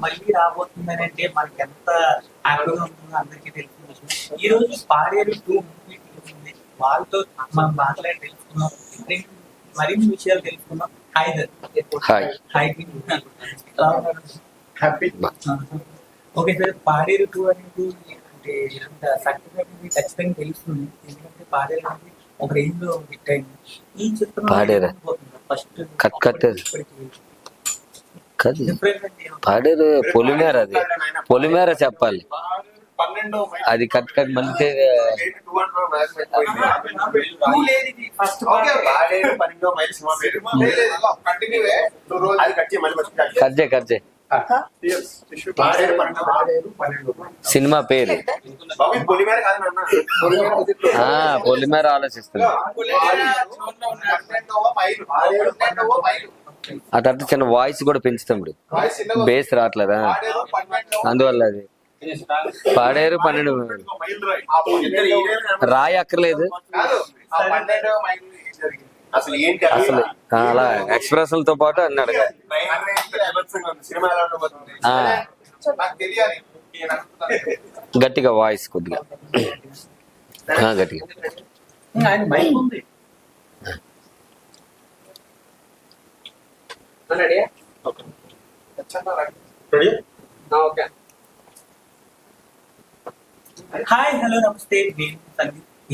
మళ్ళీ రాబోతుందని అంటే మనకి ఎంత హ్యాపీగా ఉంటుందో అందరికీ తెలిసిన విషయం. ఈ రోజు పాడేరు 2 మూవీ ఉంది. వాళ్ళతో మనం మాట్లాడి తెలుసుకున్నాం, మరిన్ని విషయాలు తెలుసుకున్నాం. హాయ్ హాయ్ హాయ్ ఎలా ఉన్నారు? హ్యాపీ. ఓకే సార్, పాడేరు 2 అనేది అంటే సక్సెస్ అనేది ఖచ్చితంగా తెలుస్తుంది. ఎందుకంటే పాడేరు అనేది ఒక రేంజ్ లో హిట్ అయింది. ఈ చిత్రం ఫస్ట్ పాడేరు పొలిమేర, అది పొలిమేర చెప్పాలి. అది కట్ కట్ మళ్ళీ కర్జే కర్జే సినిమా పేరు పొలిమేర ఆలోచిస్తుంది. ఆ తర్వాత చిన్న వాయిస్ కూడా పెంచుతాం, ఇప్పుడు బేస్ రావట్లేదా, అందువల్ల అది పాడేరు 12 రాయి అక్కర్లేదు అసలు. అలా ఎక్స్ప్రెషన్లతో పాటు అన్నాడు గట్టిగా వాయిస్ కొద్దిగా గట్టిగా. హాయ్ హలో నమస్తే.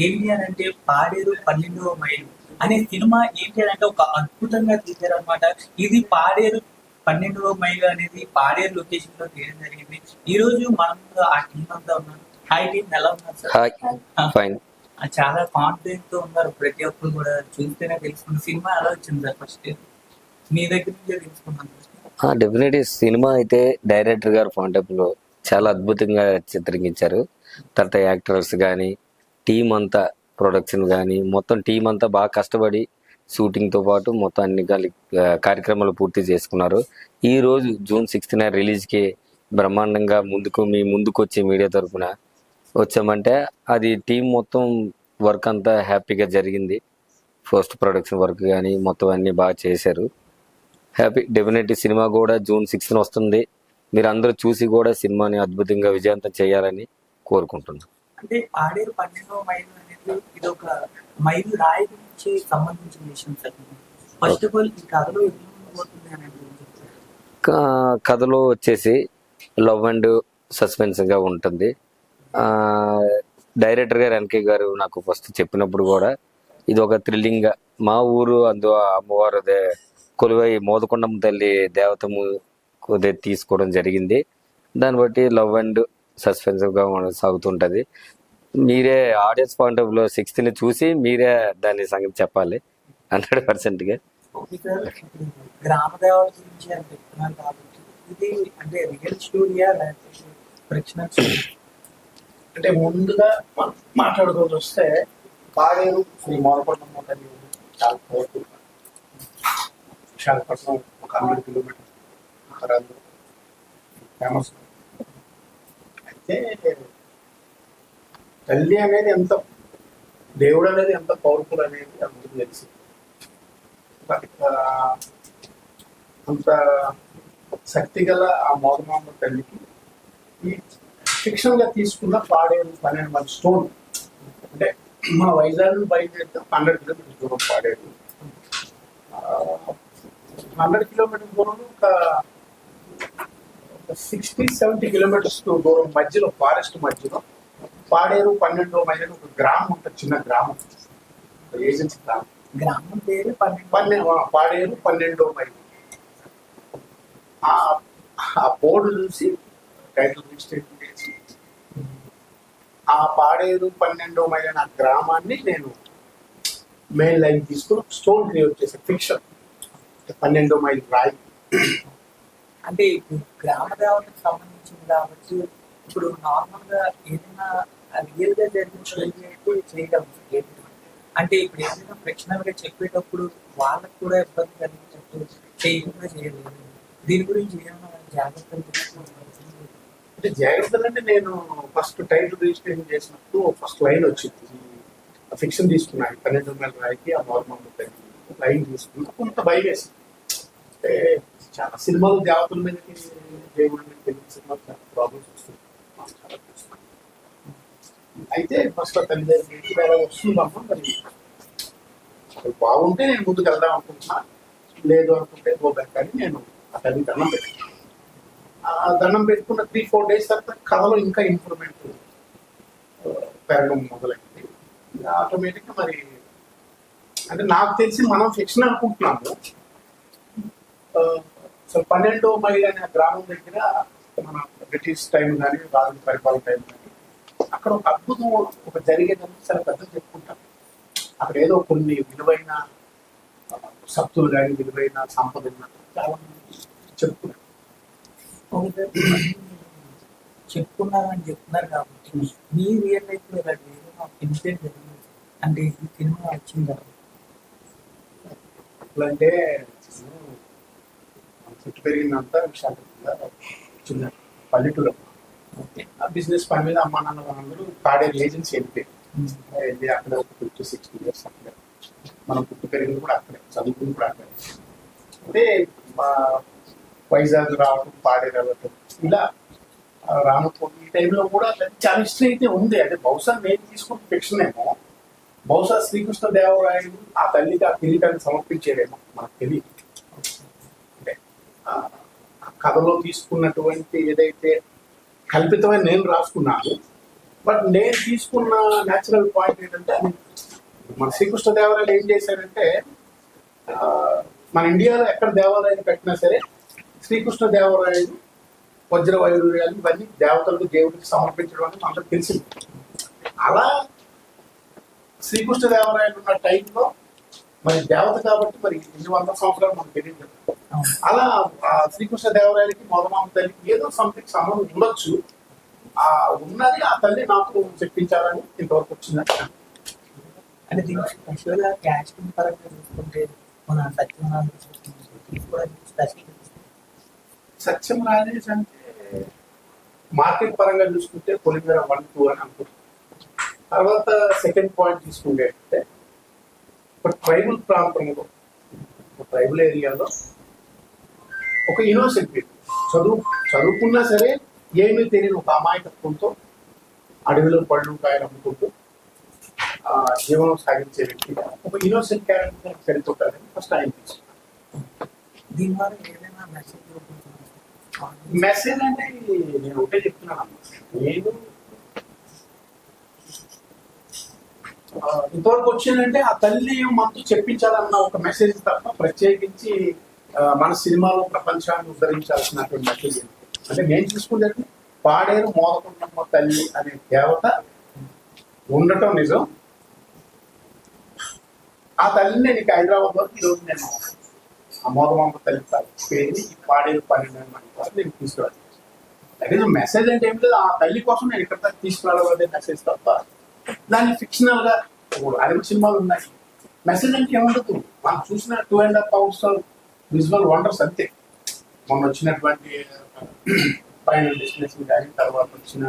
ఏంటి అని అంటే పాడేరు 12వ మైలు అనే సినిమా ఏంటి అని అంటే ఒక అద్భుతంగా తీశారు అనమాట. ఇది పాడేరు 12వ మైలు అనేది పాడేరు లొకేషన్ లో తీయడం జరిగింది. ఈ రోజు మనం ఆ టీం అంతా ఉన్నాం. హాయ్ టీం, ఎలా ఉన్నారు సార్? చాలా కాన్ఫిడెంట్ తో ఉన్నారు. ప్రతి ఒక్కరు కూడా చూస్తేనే తెలుసుకున్న సినిమా ఎలా వచ్చింది సార్? ఫస్ట్ మీ దగ్గర నుంచే తెలుసుకున్నాను. డెఫినెట్లీ సినిమా అయితే డైరెక్టర్ గారు పాయింట్ ఆఫ్ లో చాలా అద్భుతంగా చిత్రీకరించారు. తర్వాత యాక్టర్స్ కానీ టీం అంతా, ప్రొడక్షన్ కానీ మొత్తం టీం అంతా బాగా కష్టపడి షూటింగ్తో పాటు మొత్తం అన్ని కార్యక్రమాలు పూర్తి చేసుకున్నారు. ఈ రోజు జూన్ 6th రిలీజ్కి బ్రహ్మాండంగా మీ ముందుకు వచ్చి మీడియా తరఫున వచ్చామంటే అది టీం మొత్తం వర్క్ అంతా హ్యాపీగా జరిగింది. పోస్ట్ ప్రొడక్షన్ వర్క్ కానీ మొత్తం అన్ని బాగా చేశారు. హ్యాపీ. డెఫినెట్లీ సినిమా కూడా జూన్ 6th వస్తుంది. మీరు అందరూ చూసి కూడా సినిమాని అద్భుతంగా విజయవంతం చేయాలని కోరుకుంటున్నాను. అంటే పాడేరు 12వ మైలు అనేది ఇది ఒక మైలు రాయి గురించి సంబంధించిన విషయం సార్. ఫస్ట్ ఆఫ్ ఆల్ ఈ కథలో ఏమవుతుంది అనేది కథలో వచ్చేసి లవ్ అండ్ సస్పెన్స్ గా ఉంటుంది. డైరెక్టర్ గారు ఎన్కే గారు నాకు ఫస్ట్ చెప్పినప్పుడు కూడా ఇది ఒక థ్రిల్లింగ్ గా, మా ఊరు అమ్మవారు కొలువై మోదకొండమ్మ తల్లి దేవతము తీసుకోవడం జరిగింది. దాన్ని బట్టి లవ్ అండ్ సస్పెన్సివ్ గా సాగుతుంటది. మీరే ఆడియన్స్ పాయింట్ ఆఫ్ లో 6th చూసి మీరే దాని సంగతి చెప్పాలి 100% గా. గ్రామ దేవత గురించి అని చెప్తున్నారు కాబట్టి ఇది అంటే రియల్ స్టోరీయా లేకపోతే అంటే ముందుగా మాట్లాడుకోవాల్సి వస్తే పాడేరు శ్రీ మోదకొండమ్మ తల్లి చాలా పవర్ఫుల్. విశాఖపట్నం ఒక 100 కిలోమీటర్ ఫేమస్. అయితే తల్లి అనేది ఎంత, దేవుడు అనేది ఎంత పవర్ఫుల్ అనేది అందరికీ తెలుసు. అంత శక్తి గల ఆ మోదమాంబ తల్లికి ఈ ఫిక్షన్ గా తీసుకున్న పాడేరు 12 మంది స్టోన్. అంటే మన వైజాగ్ బయలుదేరితే 100 కిలోమీటర్స్ దూరం పాడేరు. 100 కిలోమీటర్స్ దూరం ఒక 60-70 కిలోమీటర్స్ దూరం మధ్యలో, ఫారెస్ట్ మధ్యలో పాడేరు 12వ మైలు ఒక గ్రామం ఉంటుంది, చిన్న గ్రామం, ఏజెన్సీ గ్రామం. గ్రామం పేరు పాడేరు 12వ మైలు. ఆ బోర్డు చూసి టైటిల్ రిజిస్ట్రేషన్ చేసి ఆ పాడేరు 12వ మైలు అనే గ్రామాన్ని నేను మెయిన్ లైన్ తీసుకుని స్టోన్ క్రియేట్ చేసే ఫిక్షన్ 12వ మైలు రాయి. అంటే గ్రామ దేవతకు సంబంధించింది కాబట్టి ఇప్పుడు నార్మల్ గా ఏదైనా రియల్ గా జరిగిన చేయగలం. అంటే ఇప్పుడు ఏదైనా ఫ్రిక్షనల్ గా చెప్పేటప్పుడు వాళ్ళకు కూడా ఇబ్బంది కలిగేటట్టు చేయకుండా చేయలేదు. దీని గురించి ఏమైనా జాగ్రత్తలు తీసుకోవాలి? అంటే జాగ్రత్తలు అంటే నేను ఫస్ట్ టైటిల్ రిజిస్ట్రేషన్ చేసినప్పుడు ఫస్ట్ లైన్ వచ్చింది. ఫిక్షన్ తీసుకున్నాను 12వ మైలు రాయికి ఆ నార్మల్ లైన్ తీసుకున్నా. కొంత భయం వేసింది. అంటే చాలా సినిమాలు దేవతల మీదకి దేవుడి మీద తెలుగు సినిమాలు చాలా ప్రాబ్లమ్స్ వస్తుంది. మనం చాలా చూస్తున్నాం. అయితే ఫస్ట్ తల్లిదండ్రులకి వేరే వస్తుందమ్మా, మరి అది బాగుంటే నేను ముందుకు వెళ్దాం అనుకుంటున్నా, లేదు అనుకుంటే గో బ్యాక్ అని నేను ఆ తల్లి దండం పెట్టాను. ఆ దండం పెట్టుకున్న 3-4 days తర్వాత కథలో ఇంకా ఇంప్రూవ్మెంట్ పెరగడం మొదలైంది. ఆటోమేటిక్గా మరి అంటే నాకు తెలిసి మనం ఫిక్షన్ అనుకుంటున్నాము. అసలు 12వ మైల్ అనే ఆ గ్రామం దగ్గర మన బ్రిటిష్ టైం కానీ రాజు పరిపాలన టైం కానీ అక్కడ ఒక అద్భుతం ఒక జరిగేదని చాలా పెద్దలు చెప్పుకుంటాం. అక్కడ ఏదో కొన్ని విలువైన శక్తులు కానీ విలువైన సంపద ఉన్నట్టు చాలా మంది చెప్పుకున్నారు. చెప్పుకున్నారని చెప్తున్నారు కాబట్టి మీ రియల్ లైఫ్ లో ఇన్సిడెంట్ జరిగింది అంటే ఈ సినిమా వచ్చింది కదా, ఎట్లంటే చుట్టూ పెరిగిందంతా విశాఖపట్నంగా చిన్న పల్లెటూరు. ఆ బిజినెస్ పని మీద అమ్మా నాన్న అందరూ పాడేరు ఏజెన్సీ వెళ్ళి అక్కడ ఒక 50-60 years అక్కడ మనం పుట్టు పెరిగింది కూడా అక్కడే, చదువుకుని కూడా అక్కడే. అంటే మా వైజాగ్ రావడం, పాడేరు వెళ్ళటం ఇలా రానుకో ఈ టైంలో కూడా చాలా హిస్టరీ అయితే ఉంది. అంటే బహుశా నేను తీసుకున్న ఫిక్షన్ ఏమో, బహుశా శ్రీకృష్ణదేవరాయలు ఆ తల్లికి ఆ కిరీటాన్ని సమర్పించేదేమో మనకు తెలియదు. అంటే ఆ కథలో తీసుకున్నటువంటి ఏదైతే కల్పితమైన నేను రాసుకున్నాను, బట్ నేను తీసుకున్న న్యాచురల్ పాయింట్ ఏంటంటే మన శ్రీకృష్ణదేవరాయలు ఏం చేశారంటే మన ఇండియాలో ఎక్కడ దేవాలయాలు కట్టినా సరే శ్రీకృష్ణదేవరాయలు వజ్ర వైడూర్యాలు ఇవన్నీ దేవతలకు దేవుడికి సమర్పించడం అనేది మనకు తెలిసింది. అలా శ్రీకృష్ణదేవరాయలు ఉన్న టైంలో మరి దేవత కాబట్టి మరి 800 సంవత్సరాలు మనకు తెలియదు. అలా శ్రీకృష్ణదేవరాయలకి మొదమామ తల్లికి ఏదో సంథింగ్ సంబంధం ఉండొచ్చు. ఆ ఉన్నది ఆ తల్లి నాకు చెప్పించాలని ఇంతవరకు వచ్చిందని. అంటే దీనికి స్పెషల్ గా క్యాస్టింగ్ పరంగా చూసుకుంటే మన సత్యం రాజేష్ అంటే మార్కెట్ పరంగా చూసుకుంటే పొలిమేర 1-2 అని అనుకుంటున్నాను. తర్వాత సెకండ్ పాయింట్ తీసుకుంటే ఒక ట్రైబల్ ప్రాంతంలో, ఒక ట్రైబల్ ఏరియాలో ఒక ఇన్నోసెంట్ పీపుల్ చదువుకున్నా సరే ఏమీ తెలియని ఒక అమాయకత్వంతో అడవిలో పళ్ళు కాయలు అమ్ముకుంటూ జీవనం సాగించే వ్యక్తిగా ఒక ఇన్నోసెంట్ క్యారెక్టర్ సరిపోతారని ఫస్ట్ ఆయన తీసుకున్నాను. దీని ద్వారా ఏదైనా మెసేజ్ అంటే నేను ఒకటే చెప్తున్నాను అమ్మా, నేను ఇంతవరకు వచ్చిందంటే ఆ తల్లి మనతో చెప్పించాలన్న ఒక మెసేజ్ తప్ప ప్రత్యేకించి మన సినిమాలో ప్రపంచాన్ని ఉద్ధరించాల్సినటువంటి మెసేజ్ అంటే నేను చూసుకుంటే పాడేరు మోదకొండమ్మ తల్లి అనే దేవత ఉండటం నిజం. ఆ తల్లిని నీకు హైదరాబాద్ వరకు ఈరోజు నేను ఆ మోదమాంబ తల్లి పేరు ఈ పాడేరు 12 నేను తీసుకురాలి. అయితే మెసేజ్ అంటే ఏం లేదు, ఆ తల్లి కోసం నేను ఇక్కడ తీసుకురావాలనే మెసేజ్ తప్ప దాన్ని ఫిక్షనల్ గా అరవై సినిమాలు ఉన్నాయి. మెసేజ్ అంటే ఏముండదు, మనం చూసిన 2.5 hours విజువల్ వండర్స్ అంతే. మొన్న వచ్చినటువంటి ఫైనల్ డెస్టినేషన్ కానీ తర్వాత వచ్చిన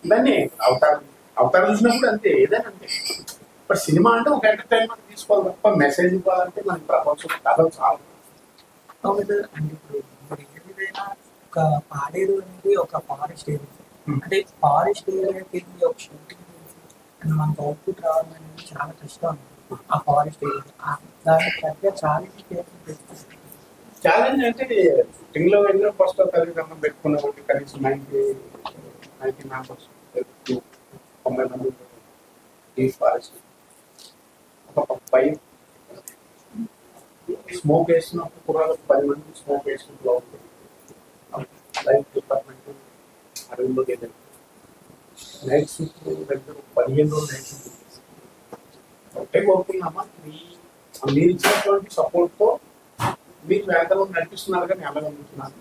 ఇవన్నీ అవతారం చూసినప్పుడు అంతే, ఏదైనా అంతే. బట్ సినిమా అంటే ఒక ఎంటర్టైన్మెంట్ తీసుకోవాలి తప్ప మెసేజ్ ఇవ్వాలంటే మనకి ప్రపంచం కథలు చాలా. అంటే ఇప్పుడు ఏదైనా ఒక పాడేరు అనేది ఒక ఫారెస్ట్ ఏరియా, అంటే ఫారెస్ట్ ఏరియాకి వెళ్ళి ఒక షూటింగ్ చేసి అండ్ మనకు అవుట్పుట్ రావాలనేది చాలా కష్టం. ఆ ఫారెస్ట్ ఏరియా దానికి పెద్ద ఛాలెంజ్ అంటే షూటింగ్ లో వెళ్ళిన ఫస్ట్ తల్లిదండ్రులు పెట్టుకున్న ఒకటి కనీసం 90 members 90 మంది ఈ ఫారెస్ట్ ఒక 5 స్మోక్ వేస్తున్నప్పుడు కూడా 10 మంది స్మోక్ వేస్తున్నప్పుడు లైఫ్ డిపార్ట్మెంట్ అడవుల్లోకి వెళ్ళారు. నైట్ షిఫ్ట్ దగ్గర 15 రోజులు నైట్ షిఫ్ట్ ఒకటే కోరుకున్నామా, మీరు ఇచ్చినటువంటి సపోర్ట్తో మీకు వేతనం నడిపిస్తున్నారు కానీ వెళ్ళగలుగుతున్నాను.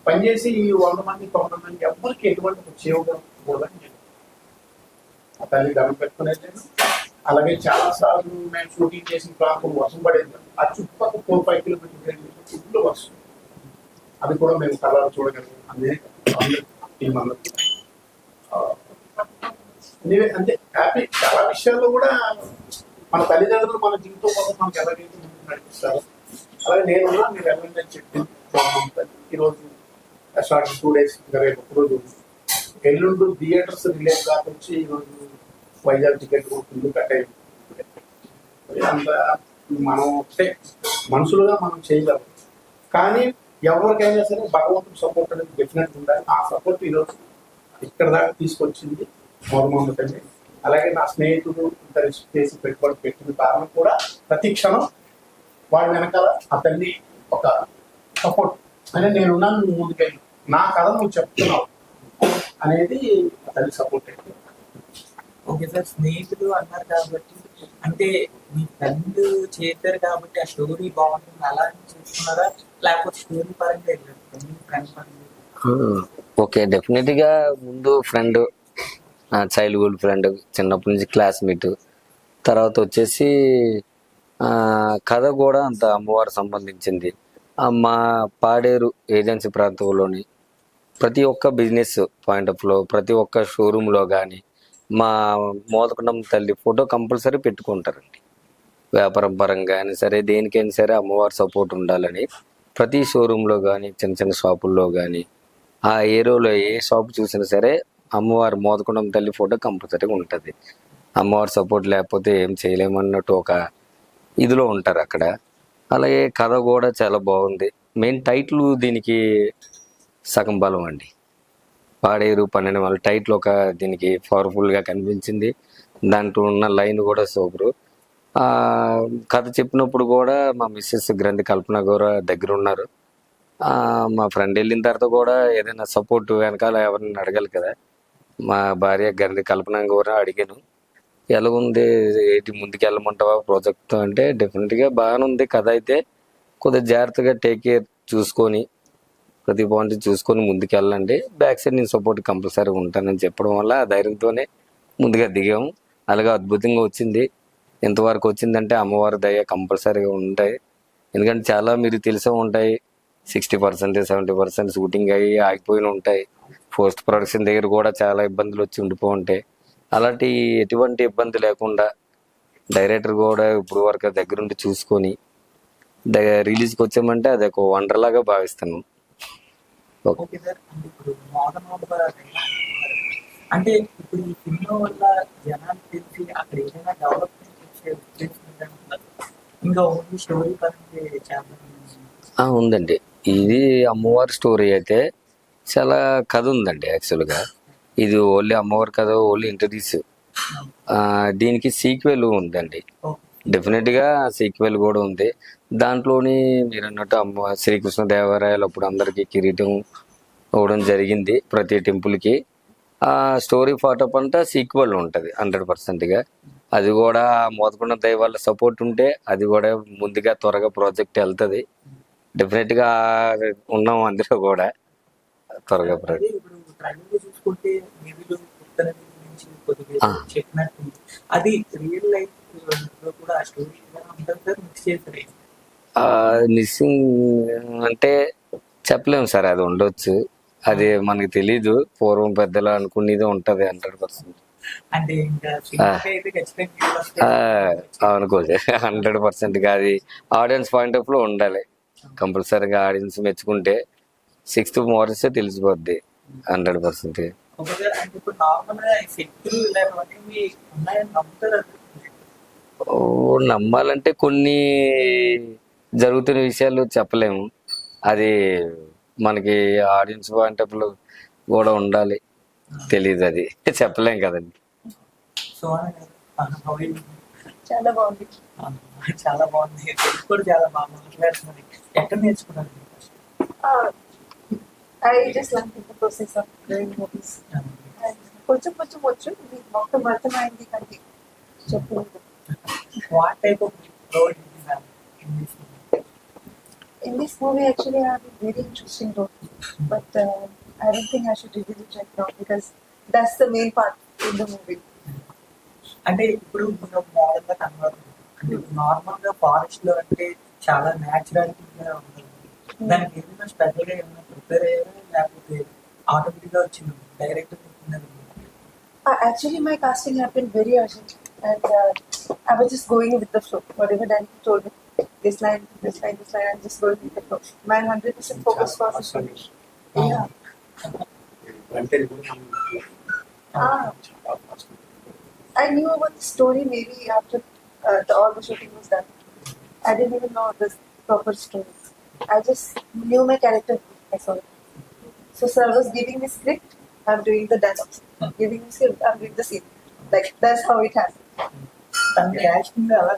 పనిచేసి ఈ 100 మంది 90 మంది ఎవరికి ఎటువంటి చేయకూడదని నేను ఆ తల్లి దండం పెట్టుకునేది. అలాగే చాలా సార్లు మేము షూటింగ్ చేసిన ప్రాంతం వర్షం పడేది, ఆ చుట్టుపక్కల 4-5 కిలోమీటర్లు ఇంట్లో వర్షం, అది కూడా మేము కలర్ చూడగలిగాం. టీం అందరూ అంటే హ్యాపీ. చాలా విషయాల్లో కూడా మన తల్లిదండ్రులు మన జీవితం కోసం మనకి ఎలాగైతే ముందుకు నడిపిస్తారు, అలాగే నేనున్నా మీరు వెళ్ళండి అని చెప్పి ఈరోజు షార్ట్ 2 days రేపు ఒక రోజు ఎల్లుండి థియేటర్స్ రిలీజ్ కాకొచ్చి ఈరోజు వైజాగ్ టికెట్ ముందు కట్టాయి. అంత మనం వస్తే మనుషులుగా మనం చేయగలం, కానీ ఎవరికైనా సరే భగవంతుడు సపోర్ట్ అనేది డెఫినెట్గా ఉండాలి. ఆ సపోర్ట్ ఈరోజు ఇక్కడ దాకా తీసుకొచ్చింది మోహమ్మద్ తల్లి. అలాగే నా స్నేహితుడు ఇంత రిస్క్ చేసి పెట్టుబడి పెట్టిన కారణం కూడా ప్రతి క్షణం వాడి వెనకాల ఆ తల్లి ఒక సపోర్ట్ అని నేను ఉన్నాను, నువ్వు ముందుకెళ్ళి నా కథ నువ్వు చెప్తున్నావు అనేది ఆ తల్లి సపోర్ట్. ఓకే సార్, స్నేహితులు అన్నారు కాబట్టి అంటే మీ ఫ్రెండ్ చేశారు కాబట్టి ఆ స్టోరీ బాగుంటుంది అలా అని చూస్తున్నారా, లేకపోతే స్టోరీ పరంగా వెళ్ళారు మీ ఫ్రెండ్ పరంగా? ఓకే, డెఫినెట్గా ముందు ఫ్రెండ్, చైల్డ్హుడ్ ఫ్రెండ్, చిన్నప్పటి నుంచి క్లాస్మేట్. తర్వాత వచ్చేసి కథ కూడా అంత అమ్మవారు సంబంధించింది. మా పాడేరు ఏజెన్సీ ప్రాంతంలోని ప్రతి ఒక్క బిజినెస్ పాయింట్ ఆఫ్ లో, ప్రతి ఒక్క షోరూంలో కానీ మా మోదకొండం తల్లి ఫోటో కంపల్సరీ పెట్టుకుంటారండి. వ్యాపారం పరంగా అయినా సరే, దేనికైనా సరే అమ్మవారి సపోర్ట్ ఉండాలని ప్రతి షోరూంలో కానీ, చిన్న చిన్న షాపుల్లో కానీ, ఆ ఏరియాలో ఏ షాప్ చూసినా సరే అమ్మవారి మోదకొండం తల్లి ఫోటో కంపల్సరీగా ఉంటుంది. అమ్మవారి సపోర్ట్ లేకపోతే ఏం చేయలేమన్నట్టు ఒక ఇదిలో ఉంటారు అక్కడ. అలాగే కథ కూడా చాలా బాగుంది. మెయిన్ టైటిల్ దీనికి సగం బలం అండి. పాడేరు 12 వాళ్ళ టైటిల్ ఒక దీనికి పవర్ఫుల్గా కనిపించింది. దాంట్లో ఉన్న లైన్ కూడా సూపరు. కథ చెప్పినప్పుడు కూడా మా మిస్సెస్ గ్రంథి కల్పన కూడా దగ్గర ఉన్నారు. మా ఫ్రెండ్ వెళ్ళిన తర్వాత కూడా ఏదైనా సపోర్ట్ వెనకాల ఎవరిని అడగాలి కదా. మా భార్య గ్రంథి కల్పన కూడా అడిగాను, ఎలా ఉంది, ఏంటి ముందుకు వెళ్ళమంటావా ప్రాజెక్ట్ అంటే, డెఫినెట్గా బాగానే ఉంది. కథ అయితే కొద్దిగా జాగ్రత్తగా టేక్ కేర్ చూసుకొని, ప్రతి పాయింట్ చూసుకొని ముందుకు వెళ్ళండి, బ్యాక్ సైడ్ నేను సపోర్ట్ కంపల్సరీ ఉంటానని చెప్పడం వల్ల ఆ ధైర్యంతోనే ముందుగా దిగాము. అలాగే అద్భుతంగా వచ్చింది. ఎంతవరకు వచ్చిందంటే అమ్మవారి దయ కంపల్సరీగా ఉంటాయి. ఎందుకంటే చాలా మీరు తెలిసే ఉంటాయి, 60% 70% షూటింగ్ అయ్యి ఆగిపోయిన ఉంటాయి. పోస్ట్ ప్రొడక్షన్ దగ్గర కూడా చాలా ఇబ్బందులు వచ్చి ఉండిపో ఉంటాయి. అలాంటి ఎటువంటి ఇబ్బంది లేకుండా డైరెక్టర్ కూడా ఇప్పుడు వరకు దగ్గరుండి చూసుకొని రిలీజ్కి వచ్చామంటే అది ఒక వండర్ లాగా భావిస్తాను. ఓకే సార్, అంటే ఇప్పుడు అంటే ఇప్పుడు ఈ సినిమా వల్ల జనాలు తెలిసి అక్కడ ఏదైనా డెవలప్మెంట్ చేసే ఉద్దేశం ఇంకా ఓన్లీ స్టోరీ పరంగా చేద్దాం ఉందండి. ఇది అమ్మవారి స్టోరీ అయితే చాలా కథ ఉందండి. యాక్చువల్గా ఇది ఓన్లీ అమ్మవారి కథ, ఓన్లీ ఇంట్రడ్యూస్. దీనికి సీక్వెల్ ఉందండి, డెఫినెట్గా సీక్వెల్ కూడా ఉంది. దాంట్లోని మీరు అన్నట్టు శ్రీకృష్ణదేవరాయలు అప్పుడు అందరికీ కిరీటం ఇవ్వడం జరిగింది ప్రతి టెంపుల్కి. ఆ స్టోరీ ఫాటోప్ అంతా సీక్వెల్ ఉంటుంది 100%గా. అది కూడా మోదకొండ దైవాల సపోర్ట్ ఉంటే అది కూడా ముందుగా త్వరగా ప్రాజెక్ట్ వెళ్తుంది. డెఫినెట్గా ఉన్నాం అందులో కూడా త్వరగా చూసుకుంటే చెప్పినట్టు అది రియల్ లైఫ్ లో కూడా ఆ స్టోరీ మిక్స్ చేస్తారు. మిస్సింగ్ అంటే చెప్పలేము సార్, అది ఉండొచ్చు, అది మనకి తెలీదు. పూర్వం పెద్దలు అనుకునేది ఉంటది 100%. అంటే ఇంకా అనుకోదు 100%గా. అది ఆడియన్స్ పాయింట్ ఆఫ్ లో ఉండాలి కంపల్సరీగా. ఆడియన్స్ మెచ్చుకుంటే 6th మార్చే తెలిసిపోద్ది 100%. నమ్మాలంటే కొన్ని జరుగుతున్న విషయాలు చెప్పలేము, అది మనకి ఆడియన్స్ పాయింట్ ఆఫ్ లో కూడా ఉండాలి. తెలీదు, అది చెప్పలేం కదండి. చాలా బాగుంది, చాలా బాగుంది. కూడా చాలా బాగా మాట్లాడుతున్నారు. ఎక్కడ నేర్చుకున్నారు? I just like the process of doing movies. కొంచెం కొంచెం వచ్చు, మొత్తం అర్థమైంది కంటే చెప్పలేదు. What type of role did you have in this movie? In this movie, actually, I have a very interesting role, but I don't think I should reveal it right now because that's the main part in the movie. అంటే ఇప్పుడు model గా convert, అంటే normal గా forest లో అంటే చాలా న్యాచురాలిటీగా ఉంటుంది. దానికి ఏదైనా స్పెషల్ గా ఏమైనా ప్రిపేర్ అయ్యారా, లేకపోతే ఆటోమేటిక్ గా వచ్చింది direct? Actually, my casting happened very urgent, and I was just going with the flow. Whatever Dan told me, this line, this line, this line, I'm just going with the flow. My 100% focus was. Yeah. అంటే Ah, I knew about the story maybe after all the shooting was done. I didn't even know the proper story. I just knew my character. That's all. So sir was giving me script, I'm doing the dialogues. Giving me script, I'm doing the scene. Like that's how it happened. తన casting ఎలా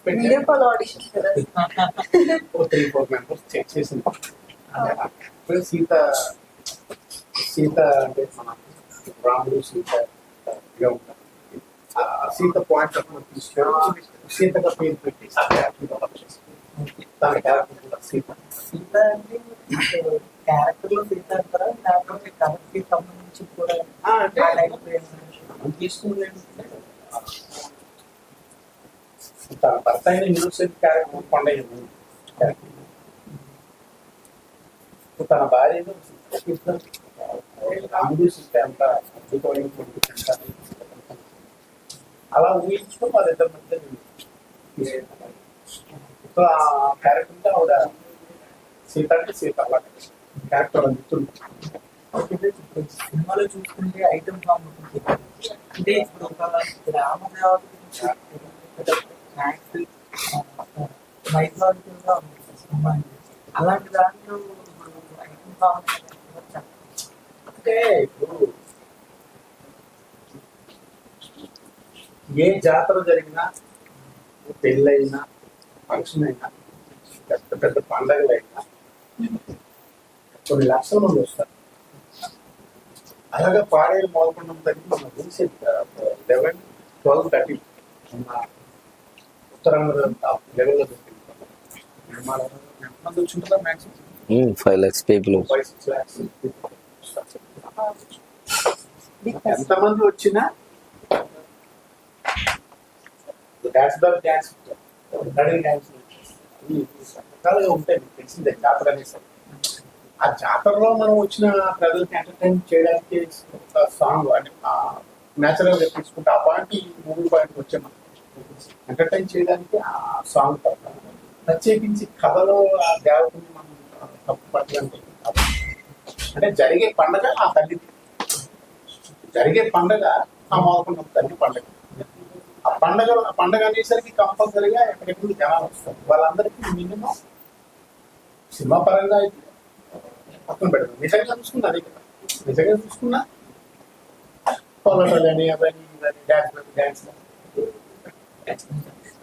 Video call audition. Sir. 3-4 members check చేసింది. అప్పుడు సీత అంటే మన రాముడు సీత ఇలా ఉంటారు. ఆ సీత పాయింట్ ఆఫ్ తీసుకొని సీతగా పేరు పెట్టి తన క్యారెక్టర్ కూడా సీత. సీత అంటే క్యారెక్టర్ లో సీత అంటారా లేకపోతే కథకి సంబంధించి కూడా అంటే ఆ టైప్ మనం తీసుకునే తన భర్త అయిన ఇన్నోసెంట్ క్యారెక్టర్ కొండయ్య క్యారెక్టర్. తన భార్య రాముడు సీత ఎంత అద్భుతమైన అలా ఊహించుకో వాళ్ళిద్దరి మధ్య సో ఆ క్యారెక్టర్ ఆవిడ సీత అంటే సీత అలా క్యారెక్టర్ అందుతుంది. సినిమాలో చూసుకుంటే ఐటమ్ సాంగ్ ఉంటుంది. అంటే ఇప్పుడు ఒక గ్రామ దేవత మైథాలజీగా ఉంటుంది సినిమా అంటే. అలాంటి దాంట్లో ఇప్పుడు ఐటమ్ సాంగ్ అంటే ఇప్పుడు ఏ జాతర జరిగినా పెళ్ళైనా ఫంక్షన్ అయినా పెద్ద పెద్ద పండగలైనా కొన్ని లక్షల మంది వస్తారు. అలాగే పాడేరు మొదలుకొండం దగ్గర మనం రీసెంట్ 11-12-13 ఉన్న ఉత్తరాంధ్ర లెవెల్లో ఎంతమంది వచ్చి ఉంటుందా మ్యాక్సిమం 5 lakhs people. 5-6 lakhs ఎంతమంది వచ్చినా డాన్స్ డాన్స్ రన్నింగ్ డాన్స్ రకాలుగా ఉంటాయి. మీకు తెలిసిందే జాతర అనేసరి. ఆ జాతరలో మనం వచ్చిన ప్రజలకు ఎంటర్టైన్ చేయడానికి ఒక సాంగ్ అంటే న్యాచురల్ గా తీసుకుంటే ఆ పాయింట్ ఈ మూవీ పాయింట్ వచ్చే మనం ఎంటర్టైన్ చేయడానికి ఆ సాంగ్ ప్రత్యేకించి కథలో ఆ దేవతని మనం తప్పు పట్టడానికి అంటే జరిగే పండగ ఆ తల్లిది. జరిగే పండగ ఆ మొదలుకున్న తల్లి పండగ. ఆ పండగ అనేసరికి కంపల్సరీగా ఎక్కడెక్కడ జనాలు వస్తారు. వాళ్ళందరికీ మినిమం సినిమా పరంగా అయితే పక్కన పెడతాం. నిజంగా చూసుకున్నా అదే కదా. నిజంగా చూసుకున్నా పొలటలు అని అవన్నీ డ్యాన్స్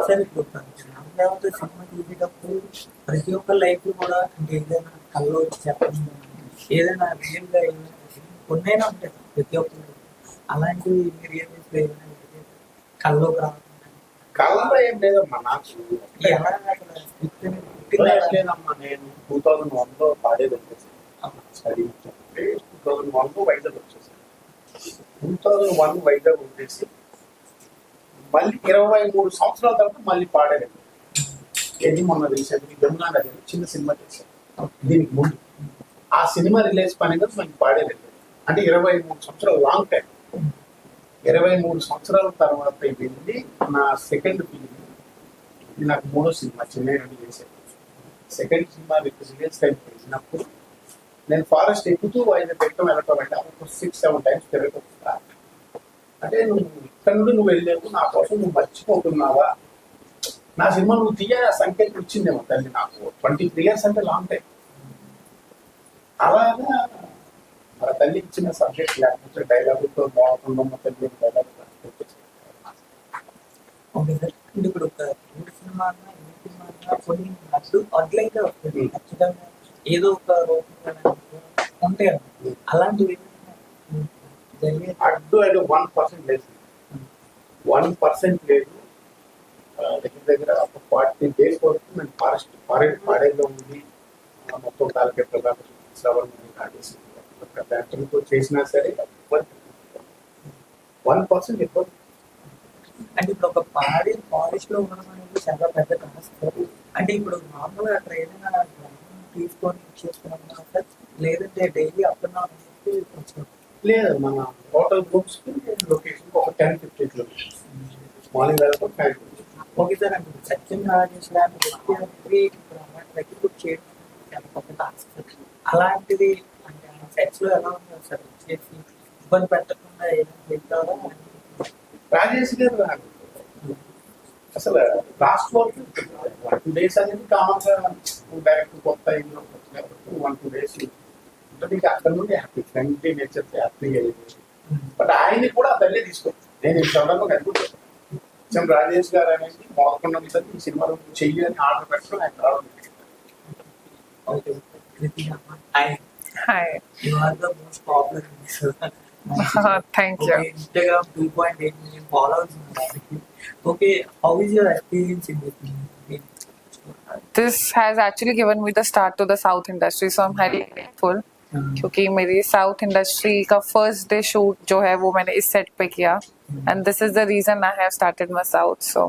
సరే ఇప్పుడు రామదేవత సినిమా చూసేటప్పుడు ప్రతి ఒక్క లైఫ్ కూడా అంటే ఏదైనా కల్లో చెప్పడం ఏదైనా రియల్ గా కొన్నైనా ఉంటాయి ప్రతి ఒక్క అలాంటివి మీరు ఏం చేస్తే కల్లోకి రాకుండా కళ్ళలో ఏం లేదమ్మా. నాకు ఎలా అక్కడ script అనేది లేదమ్మా. నేను 2001లో పాడేది వచ్చేసాను. స్టడీ 2001లో వైజాగ్ వచ్చేసాను. 2001 వైజాగ్ వచ్చేసి మళ్ళీ 23 సంవత్సరాల తర్వాత మళ్ళీ పాడేది. ఏది మొన్న రీసెంట్లీ జమునా నగర్ చిన్న సినిమా చేశాను. దీనికి ముందు ఆ సినిమా రిలీజ్ పని మనకి పాడేది. అంటే 23 సంవత్సరాలు లాంగ్ టైం. 23 సంవత్సరాల తర్వాత వెళ్ళి నా సెకండ్ ఫిలిం ఇది నాకు 3వ సినిమా చెన్నై నుండి చేశాను. సెకండ్ సినిమా రిలీజ్ టైం వెళ్ళినప్పుడు నేను ఫారెస్ట్ ఎక్కుతూ వైజాగ్ పెట్టడం వెళ్ళటం అంటే ఒక 6-7 టైమ్స్ తిరగొస్తా. అంటే నువ్వు ఇక్కడ నుండి నువ్వు వెళ్ళలేవు, నా కోసం నువ్వు మర్చిపోతున్నావా, నా సినిమా నువ్వు తీయ సంకేతం ఇచ్చిందేమో తల్లి నాకు. 23 years అంటే లాంగ్ టైం. అలాగా మన తల్లి ఇచ్చిన సబ్జెక్ట్ లేకపోతే డైలాగుతో బాగుండమ్మ తల్లి డైలాగ్ ఓకే సార్. అంటే ఇప్పుడు ఒక మూడు సినిమా అన్నా ఎన్ని సినిమా అన్నా కొన్ని నట్టు అడ్లైతే వస్తుంది. ఖచ్చితంగా ఏదో ఒక రూపంలో ఉంటాయి అన్నమాట. అలాంటివి జరిగే అడ్డు అయితే 1% లేదు. 1% లేదు. దగ్గర దగ్గర ఒక 40 days వరకు నేను పాడేలో ఉంది. మొత్తం తాలకెట్ల శ్రవణ్ కాటేసి బ్యాటరీతో చేసినా సరే 1% ఎక్కువ. అంటే ఇప్పుడు ఒక పాడి ఫారెస్ట్ లో ఉండడం అనేది చాలా పెద్ద టాస్క్. అంటే ఇప్పుడు నార్మల్గా అక్కడ ఏదైనా తీసుకొని చేసుకున్నాం సార్, లేదంటే డైలీ అప్ అండ్ డౌన్ లేదు మన హోటల్ గ్రూప్స్ కి లొకేషన్ ఒక 10-15 కిలోమీటర్స్ మార్నింగ్ వెళ్తాం నైట్ ఓకే సార్ అంటే సత్యం రాజేష్ లాంటి వ్యక్తి అనేది ఇప్పుడు అమ్మాయిని ఎగ్జిక్యూట్ చేయడం చాలా గొప్ప టాస్క్ సార్. అలాంటిది అంటే సెట్స్ లో ఎలా ఉన్నారు సార్ చేసి ఇబ్బంది పెట్టకుండా ఏమైనా వెళ్తారా రాజేష్ గారు నాకు అసలు లాస్ట్ వరకు 1-2 డేస్ అనేది కామన్ గా డైరెక్ట్ కొత్త ఇంట్లో వచ్చినప్పుడు 1-2 డేస్ అంటే ఇంకా అక్కడ నుండి హ్యాపీ ఫ్రెండ్లీ నేచర్ హ్యాపీగా వెళ్ళింది. బట్ ఆయన్ని కూడా తల్లి తీసుకొచ్చి నేను ఈ సందర్భంగా అనుకుంటాను సత్యం రాజేష్ గారు అనేది మోదకొండ ఈ సినిమాలో చెయ్యి అని ఆర్డర్ పెట్టడం ఆయన రావడం ఓకే కృతి అమ్మ hi Hi. You are the most popular Thank you. Instagram 2.8 million followers unnaaru. Okay, how is your experience in this movie? This has actually given me the start to the South industry, so I'm highly grateful. क्योंकि मेरी south industry का first day shoot जो है वो मैंने इस set पे किया and this is the reason I have started my south so